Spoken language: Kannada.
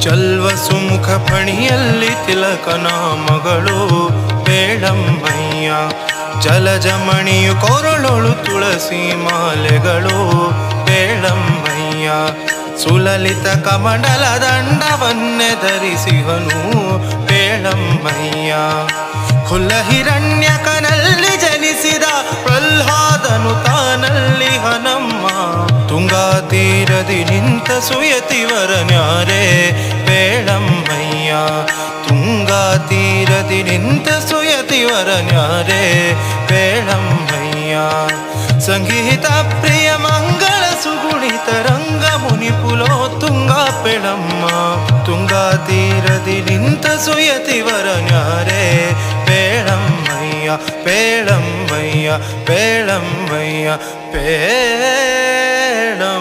ಚಲ್ವ ಸುಮುಖ ಫಣಿಯಲ್ಲಿ ತಿಲಕನ ಮಗಳು ಬೇಳಮ್ಮಯ್ಯ. ಜಲಜಮಣಿಯು ಕೊರಳೊಳು ತುಳಸಿ ಮಾಲೆಗಳು ಬೇಳಮ್ಮಯ್ಯ. ಸುಲಲಿತ ಕಮಂಡಲ ದಂಡವನ್ನೇ ಧರಿಸಿಹನು ಬೇಳಮ್ಮಯ್ಯ. ಹುಲ್ಲ ಹಿರಣ್ಯಕನಲ್ಲಿ ಜನಿಸಿದ ಪ್ರಹ್ಲಾದನು ತಾನಲ್ಲಿ ಹನಮ್ಮ. ತುಂಗಾ ತೀರದಿ ನಿಂತ ಸುಯತಿವರನ್ಯಾರೇ ಬೇಳಮ್ಮಯ್ಯ. ತುಂಗಾ ತೀರದಿ ನಿಂತ ಸುಯತಿವರನ್ಯಾರೇ ಬೇಳಮ್ಮಯ್ಯ. ಸಂಗೀತ ಪ್ರಿಯ ಮಂಗಳ ಸುಗುಣಿತ ರಂಗ ಮುನಿ ಪುಲೋ ತುಂಗಾ ಪೆಳಮ್ಮ. ತುಂಗಾ ತೀರದಿ ನಿಂತ ಸುಯತಿವರನ್ಯಾರೇ ಬೇಳಮ್ಮಯ್ಯ. ಬೇಳಮ್ಮಯ್ಯ ಬೇಳಮ್ಮಯ್ಯ ಬೇಳಮ್ಮ.